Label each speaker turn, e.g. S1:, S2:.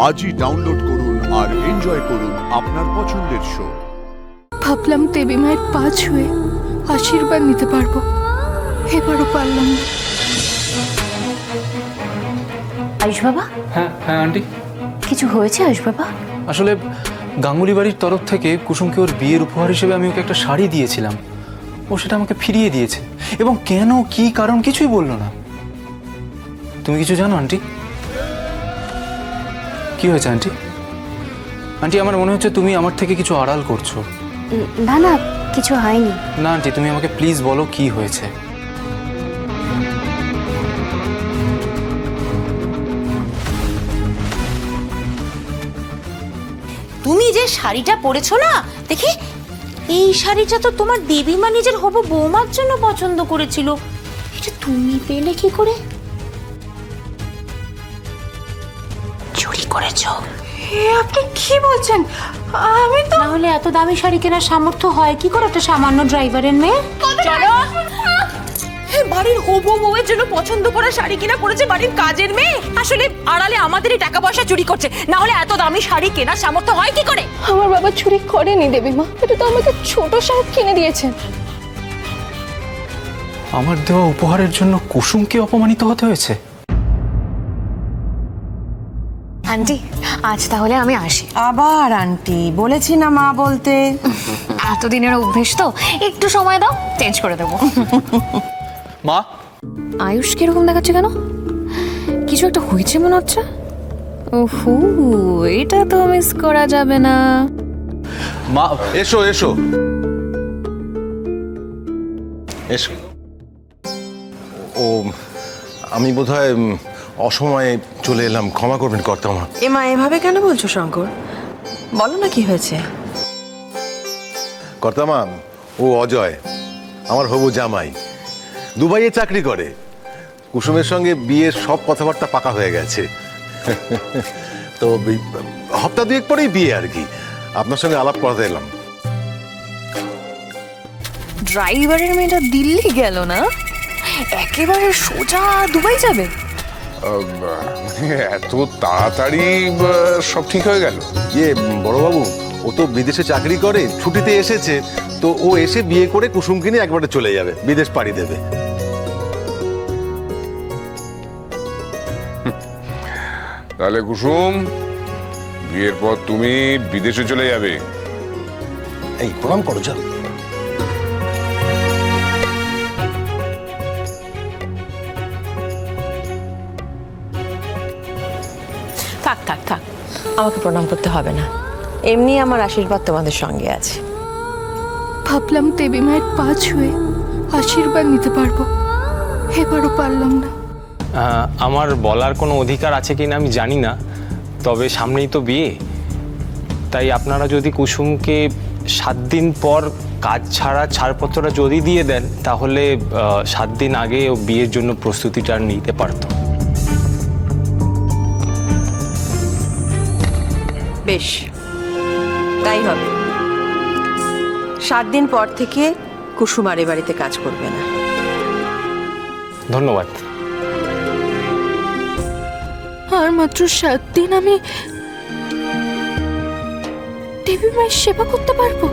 S1: আজই ডাউনলোড করুন আর এনজয় করুন আপনার পছন্দের শো।
S2: ভাবলাম দেবী মায়ের পা ছুঁয়ে আশীর্বাদ নিতে পারবো, এবারও পারলাম না।
S3: আয়ুষ বাবা।
S4: হ্যাঁ হ্যাঁ আন্টি।
S3: কিছু হয়েছে আয়ুষ বাবা?
S4: আসলে গাঙ্গুলি বাড়ির তরফ থেকে কুসুমকে ওর বিয়ের উপহার হিসেবে আমি ওকে একটা শাড়ি দিয়েছিলাম, ও সেটা আমাকে ফিরিয়ে দিয়েছে এবং কেন কি কারণ কিছুই বললো না। তুমি কিছু জানো আন্টি? কি হয়েছে আন্টি? আন্টি আমার মনে হচ্ছে তুমি আমার থেকে কিছু আড়াল করছো।
S3: না না, কিছু হয়নি।
S4: না আন্টি, তুমি আমাকে প্লিজ বলো কি হয়েছে।
S5: তুমি যে শাড়িটা পরেছো না, দেখি এই শাড়িটা তো তোমার দেবীমা নিজের হবু বৌমার জন্য পছন্দ করেছিল, এটা তুমি পেলে কি করে? চুরি করেছো?
S2: আপনি কি বলছেন? আমি তো
S5: না হলে এত দামি শাড়ি কেনার সামর্থ্য হয় কি করে একটা সামান্য ড্রাইভারের মেয়ে? চলো, বাড়ির হবু বউয়ের জন্য পছন্দ করা শাড়ি কিনা পড়েছে বাড়ির কাজের মেয়ে, আসলে আড়ালে আমাদেরই টাকা পয়সা চুরি করছে, না হলে এত দামি শাড়ি কেনার সামর্থ্য হয় কি করে?
S2: আমার বাবা চুরি করেনি দেবী মা, এটা তো আমাকে ছোট সাহেব কিনে দিয়েছেন।
S4: আমার দেওয়া উপহারের জন্য কুসুমকে অপমানিত হতে হয়েছে?
S3: আন্টি আজ তাহলে আমি আসি।
S6: আবার আন্টি, বলেছি না মা বলতে।
S3: এতদিনের অভ্যেস তো, একটু সময় দাও, চেঞ্জ করে দেবো।
S4: মা,
S3: আয়ুষ কিরকম দেখাচ্ছে কেন? কিছু একটা হয়েছে মনে হচ্ছে। ওহো, এটা তো মিস করা যাবে না।
S4: মা
S7: এসো এসো এসো। ও আমি বোধহয় অসময়ে চলে এলাম, ক্ষমা করবেন কর্তামা।
S6: মা এভাবে কেন বলছো শঙ্কর? বলো না কি হয়েছে।
S7: কর্তামা, ও অজয়, আমার হবু জামাই, দুবাইয়ে চাকরি করে। কুসুমের সঙ্গে বিয়ের সব কথাবার্তা পাকা হয়ে গেছে। তো হপ্তাহ দুয়েক পরেই বিয়ে আর কি। আপনার সঙ্গে আলাপ করাতে এলাম।
S3: ড্রাইভারের মেয়েটা দিল্লি গেল না, একেবারে সোজা দুবাই যাবে?
S8: এত তাড়াতাড়ি সব ঠিক হয়ে গেল?
S7: বড়বাবু, ও তো বিদেশে চাকরি করে, ছুটিতে এসেছে, তো ও এসে বিয়ে করে কুসুমকে নিয়ে একবারে চলে যাবে, বিদেশ পাড়ি দেবে।
S8: তাহলে কুসুম, বিয়ের পর তুমি বিদেশে চলে যাবে?
S7: এই প্রণাম করো, যাও।
S6: থাক থাক থাক, আমাকে প্রণাম করতে হবে না, এমনি আমার আশীর্বাদ তোমাদের সঙ্গে আছে।
S2: ভাবলাম দেবী মায়ের পা ছুঁয়ে আশীর্বাদ নিতে পারবো, এবারও পারলাম না।
S4: আমার বলার কোনো অধিকার আছে কিনা আমি জানি না, তবে সামনেই তো বিয়ে, তাই আপনারা যদি কুসুমকে 7 দিন পর কাজ ছাড়া ছাড়পত্রটা যদি দিয়ে দেন, তাহলে 7 দিন আগে ও বিয়ের জন্য প্রস্তুতিটা নিতে পারত।
S6: বেশ, তাই হবে। 7 দিন পর থেকে কুসুম আর এ বাড়িতে কাজ করবে না।
S4: ধন্যবাদ।
S2: আর মাত্র 7 দিন আমি দেবী মায়ের সেবা করতে পারবো।